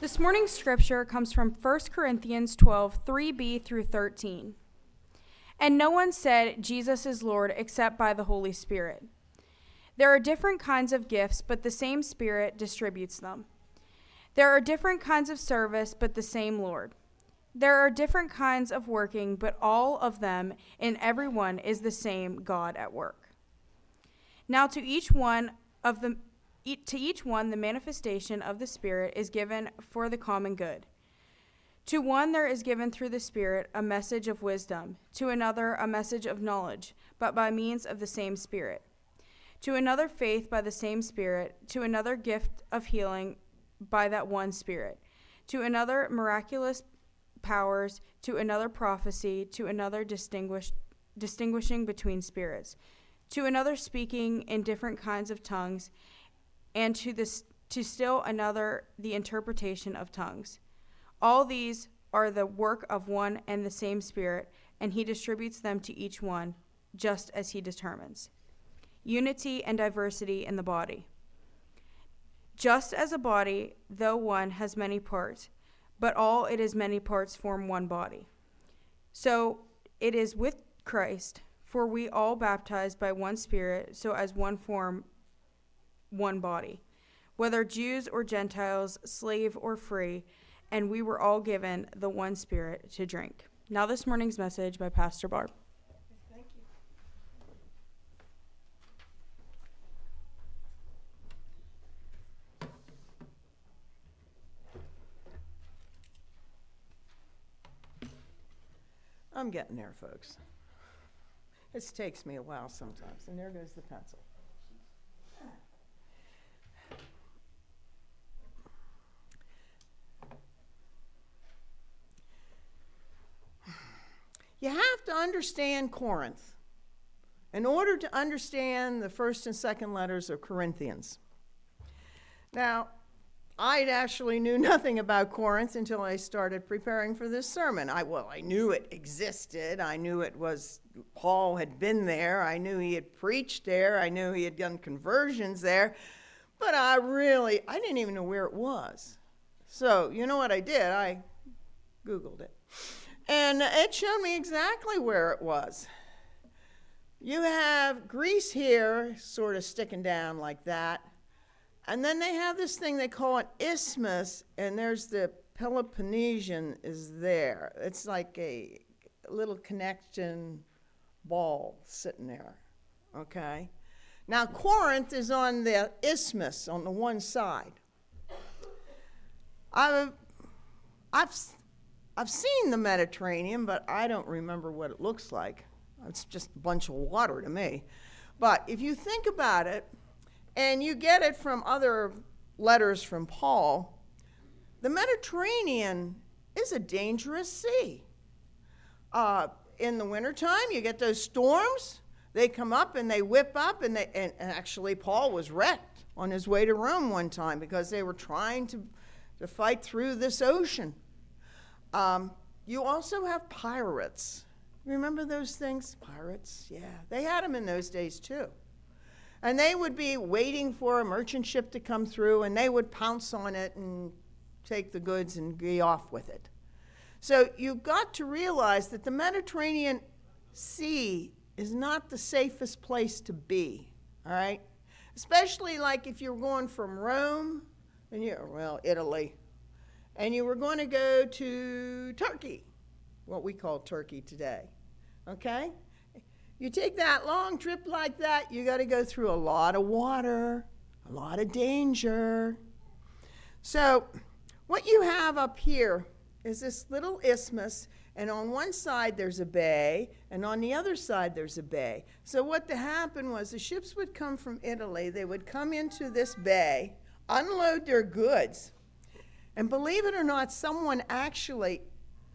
This morning's scripture comes from 1 Corinthians 12, 3b through 13. And no one said, Jesus is Lord, except by the Holy Spirit. There are different kinds of gifts, but the same Spirit distributes them. There are different kinds of service, but the same Lord. There are different kinds of working, but all of them in everyone is the same God at work. Now to each one the manifestation of the Spirit is given for the common good. To one there is given through the Spirit a message of wisdom, to another a message of knowledge, but by means of the same Spirit. To another faith by the same Spirit, to another gift of healing by that one Spirit, to another miraculous powers, to another prophecy, to another distinguishing between spirits, to another speaking in different kinds of tongues, and to still another the interpretation of tongues. All these are the work of one and the same Spirit, and he distributes them to each one, just as he determines. Unity and diversity in the body. Just as a body, though one, has many parts, but all it is many parts form one body. So it is with Christ, for we all baptized by one Spirit, so as one form one body, whether Jews or Gentiles, slave or free, and we were all given the one Spirit to drink. Now this morning's message by Pastor Barb. Thank you. I'm getting there, folks. This takes me a while sometimes, and there goes the pencil. You have to understand Corinth in order to understand the first and second letters of Corinthians. Now, I actually knew nothing about Corinth until I started preparing for this sermon. I knew it existed. I knew Paul had been there. I knew he had preached there. I knew he had done conversions there. But I didn't even know where it was. So, you know what I did? I Googled it. And it showed me exactly where it was. You have Greece here, sort of sticking down like that. And then they have this thing they call an isthmus, and there's the Peloponnesian is there. It's like a little connection ball sitting there, okay? Now, Corinth is on the isthmus on the one side. I've seen the Mediterranean, but I don't remember what it looks like. It's just a bunch of water to me. But if you think about it, and you get it from other letters from Paul, the Mediterranean is a dangerous sea. In the wintertime, you get those storms. They come up and they whip up, and actually Paul was wrecked on his way to Rome one time because they were trying to fight through this ocean. You also have pirates. Remember those things? Pirates, yeah. They had them in those days too. And they would be waiting for a merchant ship to come through, and they would pounce on it and take the goods and be off with it. So you've got to realize that the Mediterranean Sea is not the safest place to be, all right? Especially like if you're going from Rome, Italy, and you were going to go to Turkey, what we call Turkey today, okay? You take that long trip like that, you got to go through a lot of water, a lot of danger. So what you have up here is this little isthmus, and on one side there's a bay, and on the other side there's a bay. So what happened was the ships would come from Italy, they would come into this bay, unload their goods, and believe it or not, someone actually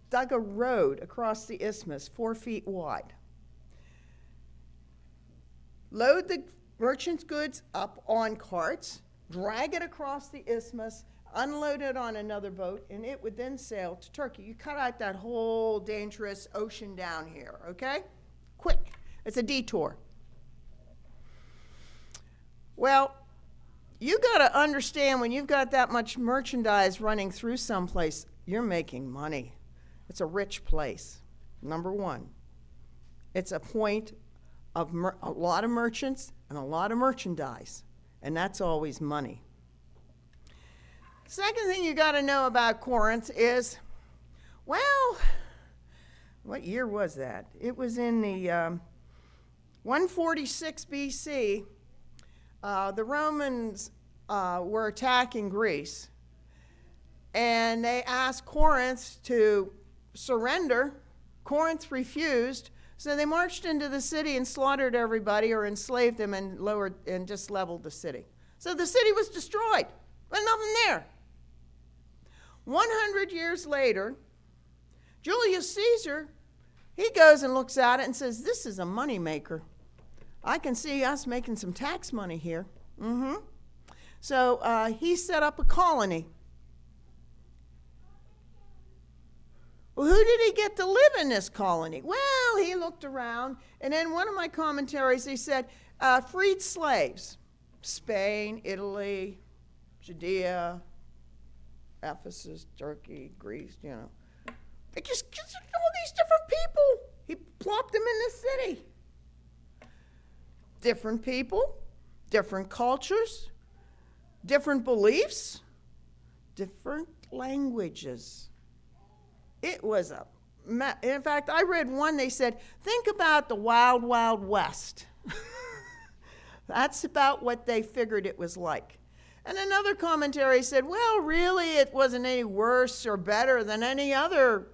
dug a road across the isthmus 4 feet wide. Load the merchant's goods up on carts, drag it across the isthmus, unload it on another boat, and it would then sail to Turkey. You cut out that whole dangerous ocean down here, okay? Quick. It's a detour. Well, You got to understand, when you've got that much merchandise running through someplace, you're making money. It's a rich place, number one. It's a point of a lot of merchants and a lot of merchandise, and that's always money. Second thing you got to know about Corinth is, well, what year was that? It was in the 146 BC. The Romans were attacking Greece, and they asked Corinth to surrender. Corinth refused, so they marched into the city and slaughtered everybody, or enslaved them, and just leveled the city. So the city was destroyed, but nothing there. 100 years later, Julius Caesar, he goes and looks at it and says, this is a moneymaker. I can see us making some tax money here. So he set up a colony. Well, who did he get to live in this colony? Well, he looked around, and in one of my commentaries, they said freed slaves. Spain, Italy, Judea, Ephesus, Turkey, Greece, you know. They just all these different people. He plopped them in the city. Different people, different cultures, different beliefs, different languages. It was in fact, I read one, they said, think about the Wild, Wild West. That's about what they figured it was like. And another commentary said, well, really, it wasn't any worse or better than any other,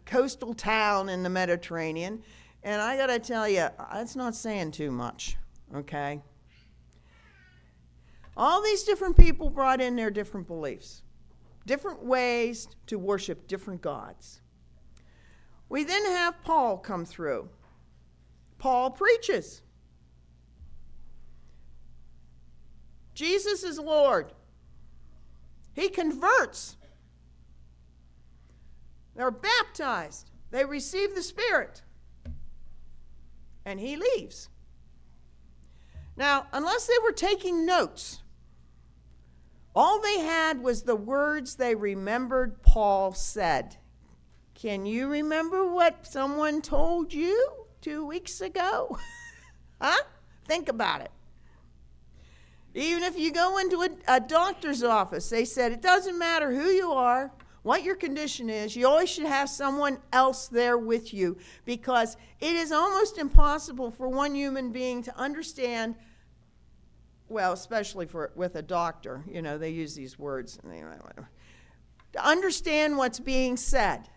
coastal town in the Mediterranean. And I got to tell you, that's not saying too much, okay? All these different people brought in their different beliefs, different ways to worship different gods. We then have Paul come through. Paul preaches. Jesus is Lord. He converts. They're baptized. They receive the Spirit. And he leaves. Now, unless they were taking notes, all they had was the words they remembered Paul said. Can you remember what someone told you 2 weeks ago? Huh? Think about it. Even if you go into a doctor's office, they said it doesn't matter who you are, what your condition is, you always should have someone else there with you, because it is almost impossible for one human being to understand, well, especially with a doctor, they use these words, to understand what's being said.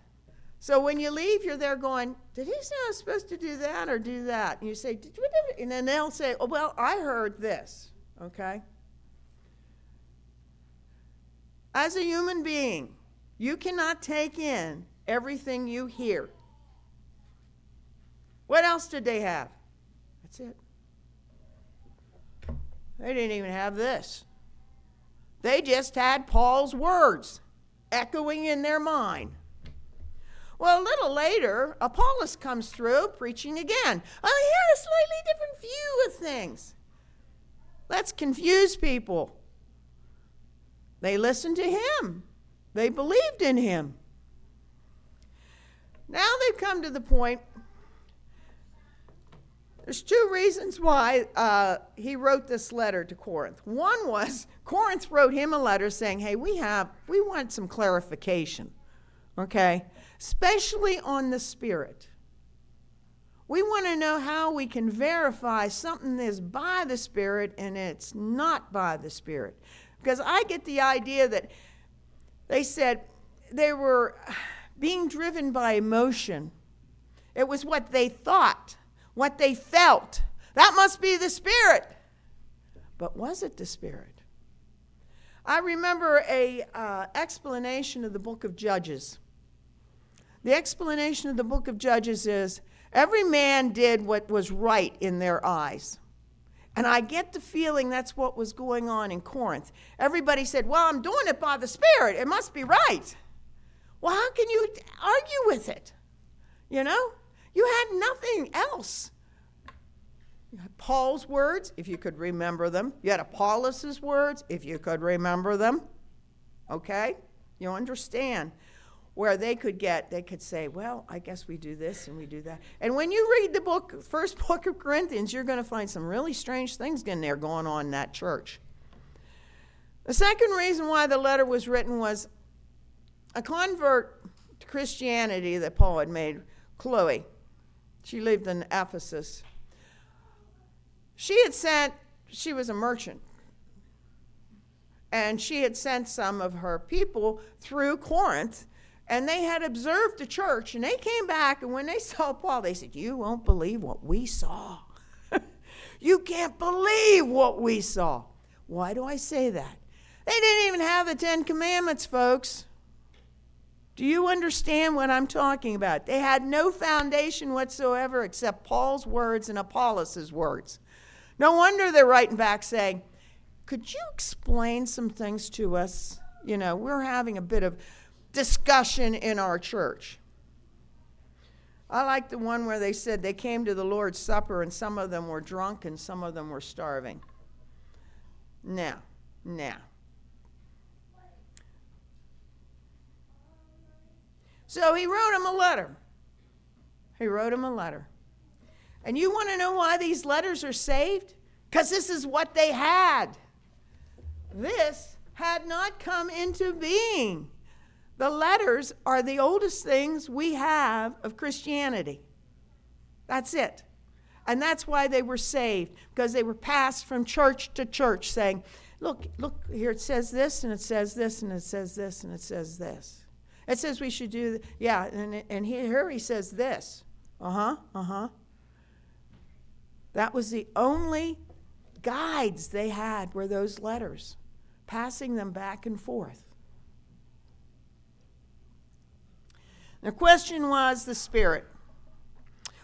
So when you leave, you're there going, did he say I was supposed to do that or do that? And you say, and then they'll say, oh, well, I heard this. Okay? As a human being, you cannot take in everything you hear. What else did they have? That's it. They didn't even have this. They just had Paul's words echoing in their mind. Well, a little later, Apollos comes through preaching again. I had a slightly different view of things. Let's confuse people. They listened to him. They believed in him. Now they've come to the point, there's two reasons why he wrote this letter to Corinth. One was, Corinth wrote him a letter saying, hey, we want some clarification, okay? Especially on the Spirit. We want to know how we can verify something is by the Spirit and it's not by the Spirit. Because I get the idea that they said they were being driven by emotion. It was what they thought, what they felt. That must be the Spirit. But was it the Spirit? I remember a explanation of the book of Judges. The explanation of the book of Judges is, every man did what was right in their eyes. And I get the feeling that's what was going on in Corinth. Everybody said, well, I'm doing it by the Spirit. It must be right. Well, how can you argue with it? You had nothing else. You had Paul's words, if you could remember them. You had Apollos' words, if you could remember them. Okay? You understand where they could say, well, I guess we do this and we do that. And when you read the first book of Corinthians, you're going to find some really strange things in there going on in that church. The second reason why the letter was written was a convert to Christianity that Paul had made, Chloe. She lived in Ephesus. She was a merchant. And she had sent some of her people through Corinth, and they had observed the church, and they came back, and when they saw Paul, they said, you won't believe what we saw. You can't believe what we saw. Why do I say that? They didn't even have the 10 Commandments, folks. Do you understand what I'm talking about? They had no foundation whatsoever except Paul's words and Apollos' words. No wonder they're writing back saying, could you explain some things to us? You know, we're having a bit of discussion in our church. I like the one where they said they came to the Lord's Supper and some of them were drunk and some of them were starving. Now. So he wrote him a letter. And you want to know why these letters are saved? Because this is what they had. This had not come into being. The letters are the oldest things we have of Christianity. That's it. And that's why they were saved, because they were passed from church to church saying, look, here it says this, and it says this, and it says this, and it says this. It says we should do, and here he says this. That was the only guides they had were those letters, passing them back and forth. The question was the Spirit.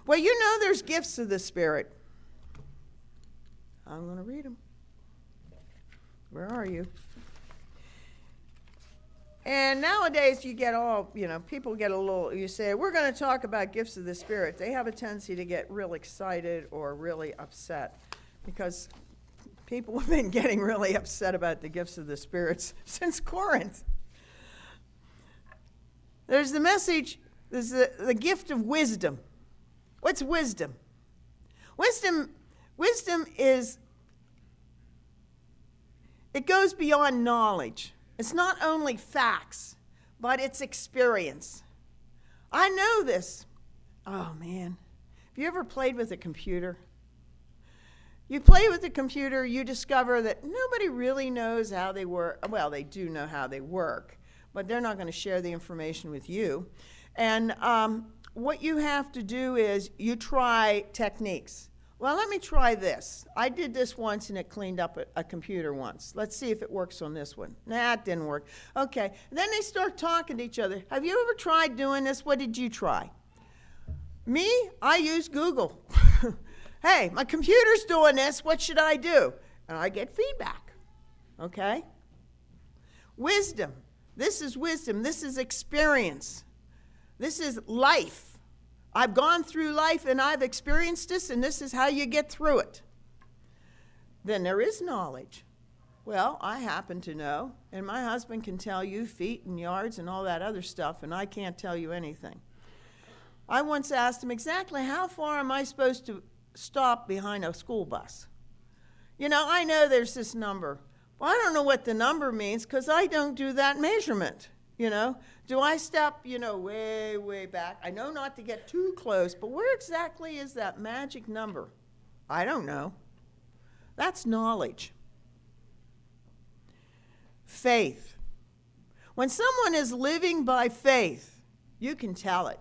Well, you know there's gifts of the Spirit. I'm going to read them. Where are you? And nowadays you get people get a little, you say, we're going to talk about gifts of the Spirit. They have a tendency to get real excited or really upset because people have been getting really upset about the gifts of the Spirit since Corinth. There's the message, there's the gift of wisdom. What's wisdom? Wisdom is, it goes beyond knowledge. It's not only facts, but it's experience. I know this. Oh, man. Have you ever played with a computer? You play with the computer, you discover that nobody really knows how they work. Well, they do know how they work, but they're not going to share the information with you. And what you have to do is you try techniques. Well, let me try this. I did this once and it cleaned up a computer once. Let's see if it works on this one. Nah, it didn't work. Okay. And then they start talking to each other. Have you ever tried doing this? What did you try? Me? I use Google. Hey, my computer's doing this. What should I do? And I get feedback. Okay? Wisdom. This is wisdom. This is experience. This is life. I've gone through life and I've experienced this, and this is how you get through it. Then there is knowledge. Well, I happen to know, and my husband can tell you feet and yards and all that other stuff, and I can't tell you anything. I once asked him exactly how far am I supposed to stop behind a school bus? You know, I know there's this number. Well, I don't know what the number means because I don't do that measurement. You know, do I step, way, way back? I know not to get too close, but where exactly is that magic number? I don't know. That's knowledge. Faith. When someone is living by faith, you can tell it.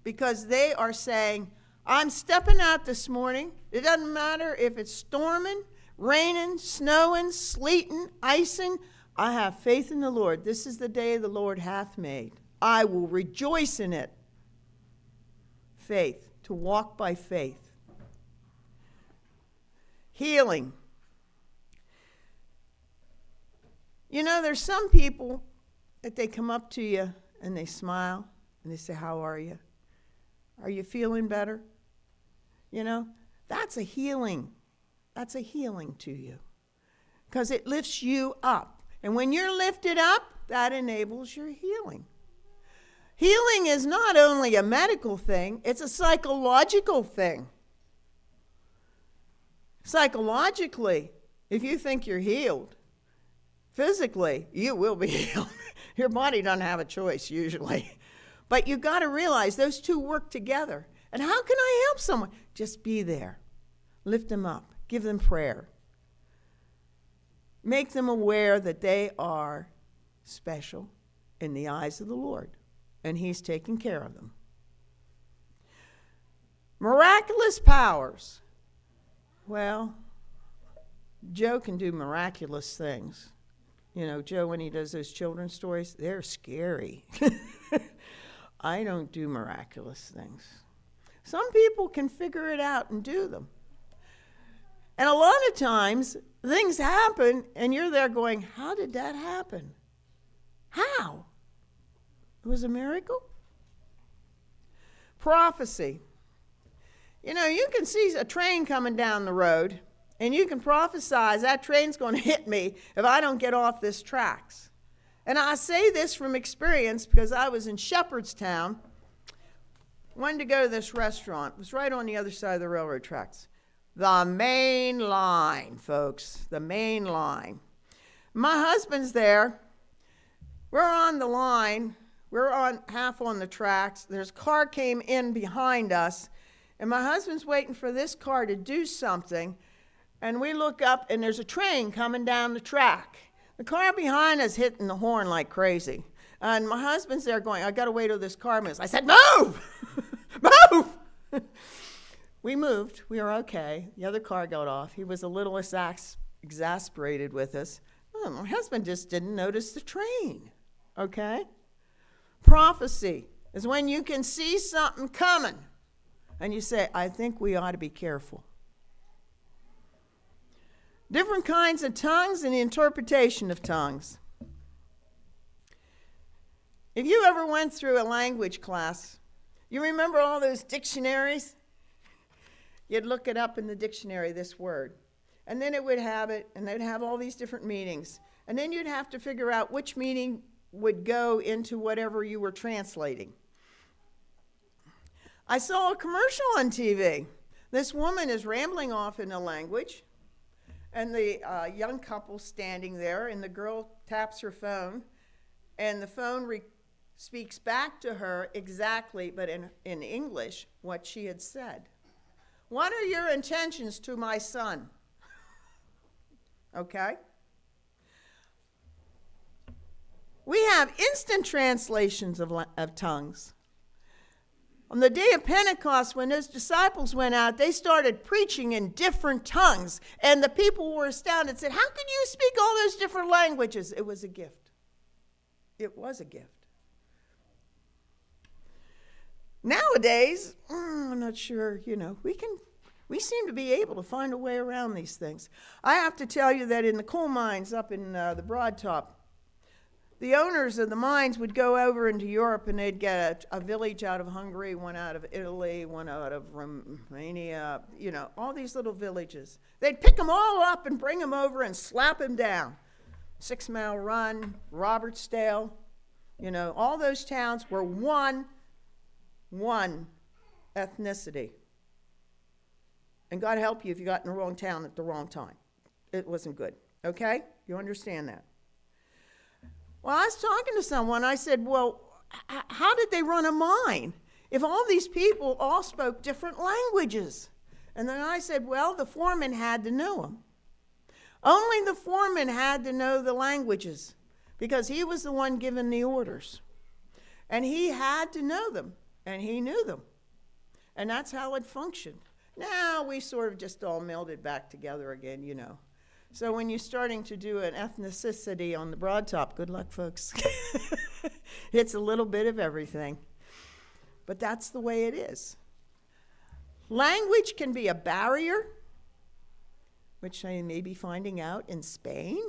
Because they are saying, I'm stepping out this morning. It doesn't matter if it's storming, raining, snowing, sleeting, icing. I have faith in the Lord. This is the day the Lord hath made. I will rejoice in it. Faith, to walk by faith. Healing. You know, there's some people that they come up to you and they smile and they say, how are you? Are you feeling better? You know, That's a healing. That's a healing to you because it lifts you up. And when you're lifted up, that enables your healing. Healing is not only a medical thing, it's a psychological thing. Psychologically, if you think you're healed, physically, you will be healed. Your body doesn't have a choice usually. But you got to realize those two work together. And how can I help someone? Just be there. Lift them up. Give them prayer. Make them aware that they are special in the eyes of the Lord, and He's taking care of them. Miraculous powers. Well, Joe can do miraculous things. You know, Joe, when he does those children's stories, they're scary. I don't do miraculous things. Some people can figure it out and do them. And a lot of times, things happen, and you're there going, how did that happen? How? It was a miracle? Prophecy. You know, you can see a train coming down the road, and you can prophesy that train's going to hit me if I don't get off this tracks. And I say this from experience because I was in Shepherdstown, wanted to go to this restaurant. It was right on the other side of the railroad tracks. The main line, folks, the main line. My husband's there. We're on the line. We're on half on the tracks. There's a car came in behind us, and my husband's waiting for this car to do something, and we look up, and there's a train coming down the track. The car behind us hitting the horn like crazy, and my husband's there going, I got to wait till this car moves. I said, move! Move! We moved. We were okay. The other car got off. He was a little exasperated with us. Oh, my husband just didn't notice the train. Okay? Prophecy is when you can see something coming and you say, I think we ought to be careful. Different kinds of tongues and the interpretation of tongues. If you ever went through a language class, you remember all those dictionaries? You'd look it up in the dictionary, this word. And then it would have it, and they'd have all these different meanings. And then you'd have to figure out which meaning would go into whatever you were translating. I saw a commercial on TV. This woman is rambling off in a language, and the young couple standing there, and the girl taps her phone, and the phone speaks back to her exactly, but in English, what she had said. What are your intentions to my son? Okay? We have instant translations of tongues. On the day of Pentecost, when those disciples went out, they started preaching in different tongues. And the people were astounded and said, how can you speak all those different languages? It was a gift. It was a gift. Nowadays, I'm not sure, we seem to be able to find a way around these things. I have to tell you that in the coal mines up in the Broad Top, the owners of the mines would go over into Europe and they'd get a village out of Hungary, one out of Italy, one out of Romania, all these little villages. They'd pick them all up and bring them over and slap them down. 6 Mile Run, Robertsdale, all those towns were one ethnicity. And God help you if you got in the wrong town at the wrong time. It wasn't good. Okay? You understand that? Well, I was talking to someone. I said, well, how did they run a mine if all these people all spoke different languages? And then I said, well, the foreman had to know them. Only the foreman had to know the languages because he was the one giving the orders. And he had to know them. And he knew them. And that's how it functioned. Now we sort of just all melded back together again, So when you're starting to do an ethnicity on the Broad Top, good luck, folks. It's a little bit of everything. But that's the way it is. Language can be a barrier, which I may be finding out in Spain,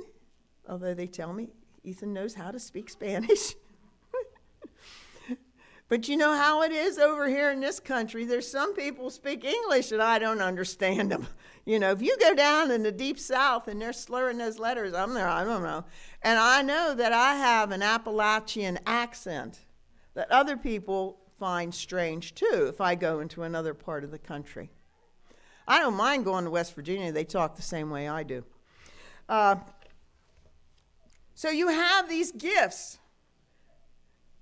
although they tell me Ethan knows how to speak Spanish. But you know how it is over here in this country. There's some people speak English and I don't understand them. You know, if you go down in the deep south and they're slurring those letters, I'm there, I don't know. And I know that I have an Appalachian accent that other people find strange too if I go into another part of the country. I don't mind going to West Virginia. They talk the same way I do. So you have these gifts.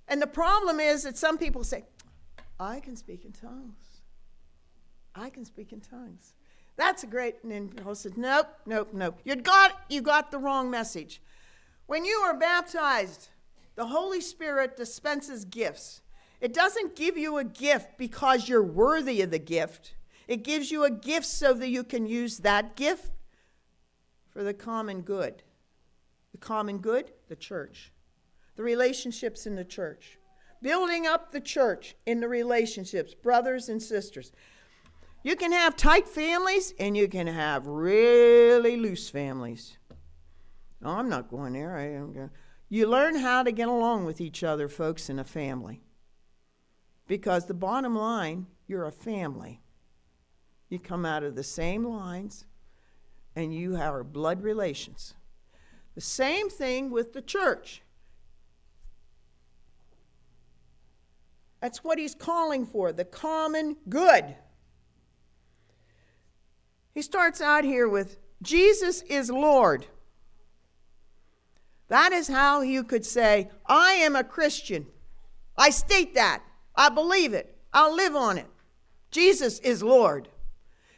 And the problem is that some people say, I can speak in tongues. I can speak in tongues. That's a great, and then Paul said, nope. You got the wrong message. When you are baptized, the Holy Spirit dispenses gifts. It doesn't give you a gift because you're worthy of the gift. It gives you a gift so that you can use that gift for the common good. The common good, the church. The relationships in the church. Building up the church in the relationships, brothers and sisters. You can have tight families and you can have really loose families. No, I'm not going there. You learn how to get along with each other, folks, in a family. Because the bottom line, you're a family. You come out of the same lines and you have blood relations. The same thing with the church. That's what he's calling for, the common good. He starts out here with, Jesus is Lord. That is how you could say, I am a Christian. I state that. I believe it. I'll live on it. Jesus is Lord.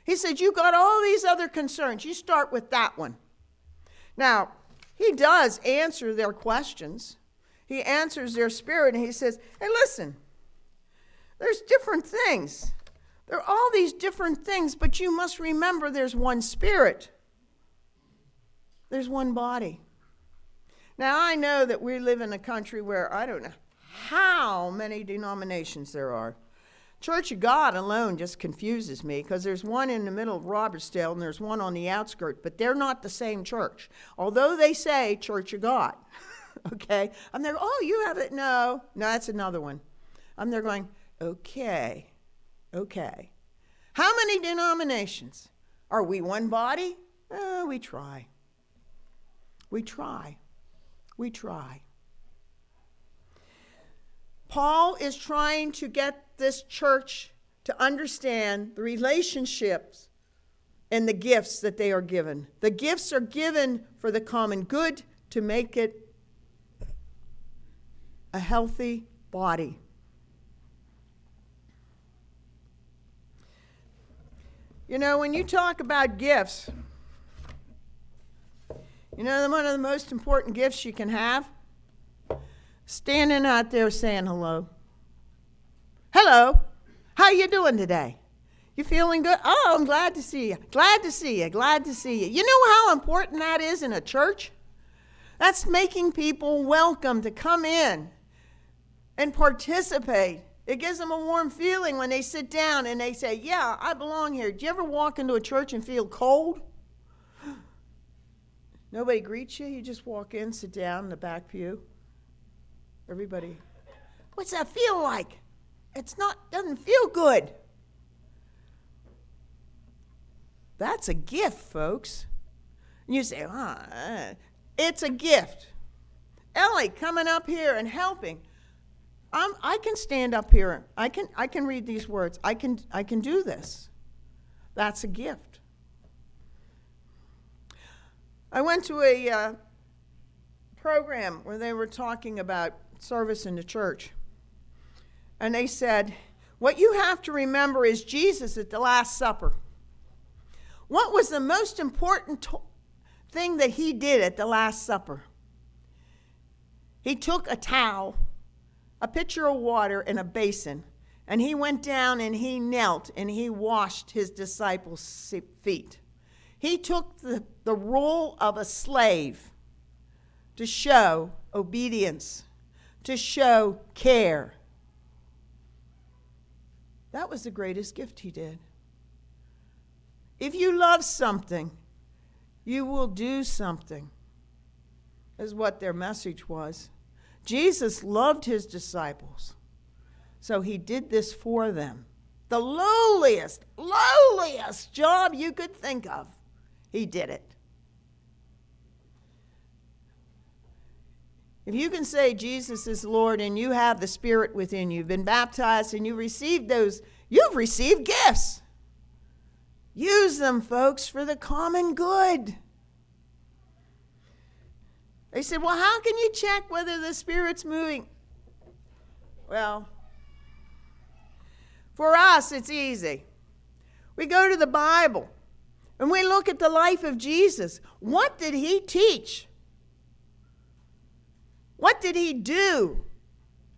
He said, you got all these other concerns. You start with that one. Now, he does answer their questions. He answers their spirit, and he says, hey, listen. There's different things. There are all these different things, but you must remember there's one spirit. There's one body. Now, I know that we live in a country where I don't know how many denominations there are. Church of God alone just confuses me because there's one in the middle of Robertsdale and there's one on the outskirts, but they're not the same church. Although they say Church of God. Okay? I'm there, oh, you have it. No, that's another one. I'm there going, okay. How many denominations? Are we one body? We try. Paul is trying to get this church to understand the relationships and the gifts that they are given. The gifts are given for the common good to make it a healthy body. You know, when you talk about gifts, you know one of the most important gifts you can have? Standing out there saying hello. Hello, how you doing today? You feeling good? Oh, I'm glad to see you. Glad to see you. You know how important that is in a church? That's making people welcome to come in and participate. It gives them a warm feeling when they sit down and they say, yeah, I belong here. Do you ever walk into a church and feel cold? Nobody greets you. You just walk in, sit down in the back pew. Everybody, what's that feel like? Doesn't feel good. That's a gift, folks. And you say, it's a gift. Ellie coming up here and helping. I can stand up here. I can read these words. I can do this. That's a gift. I went to a program where they were talking about service in the church. And they said, what you have to remember is Jesus at the Last Supper. What was the most important thing that he did at the Last Supper? He took a towel, a pitcher of water, and a basin, and he went down and he knelt and he washed his disciples' feet. He took the role of a slave to show obedience, to show care. That was the greatest gift he did. If you love something, you will do something, is what their message was. Jesus loved his disciples. So he did this for them. The lowliest job you could think of, he did it. If you can say Jesus is Lord and you have the Spirit within you, you've been baptized and you received those, you've received gifts. Use them, folks, for the common good. They said, well, how can you check whether the Spirit's moving? Well, for us, it's easy. We go to the Bible and we look at the life of Jesus. What did he teach? What did he do?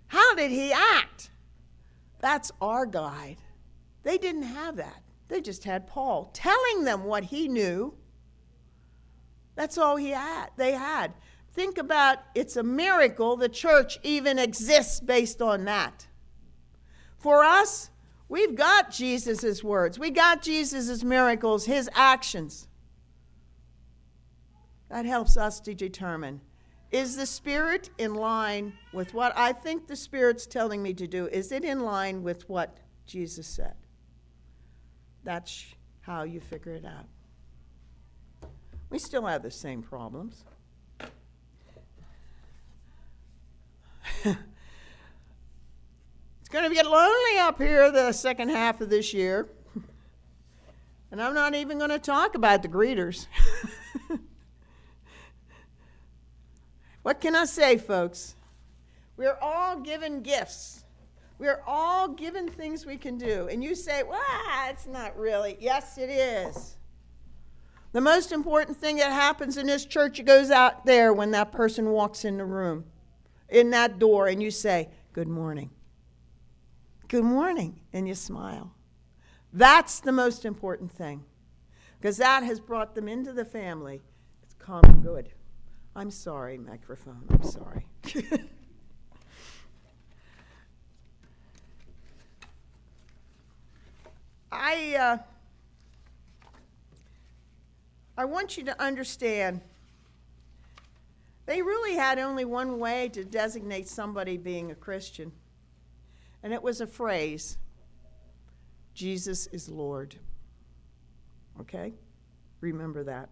How did he act? That's our guide. They didn't have that. They just had Paul telling them what he knew. That's all they had. Think about, it's a miracle the church even exists based on that. For us, we've got Jesus' words. We got Jesus' miracles, his actions. That helps us to determine, is the Spirit in line with what I think the Spirit's telling me to do? Is it in line with what Jesus said? That's how you figure it out. We still have the same problems. It's going to get lonely up here the second half of this year. And I'm not even going to talk about the greeters. What can I say, folks? We're all given gifts. We're all given things we can do. And you say, well, it's not really. Yes, it is. The most important thing that happens in this church, it goes out there when that person walks in the room, in that door, and you say, good morning. Good morning. And you smile. That's the most important thing. Because that has brought them into the family. It's common good. I'm sorry, microphone. I'm sorry. I want you to understand, they really had only one way to designate somebody being a Christian, and it was a phrase, Jesus is Lord. Okay? Remember that.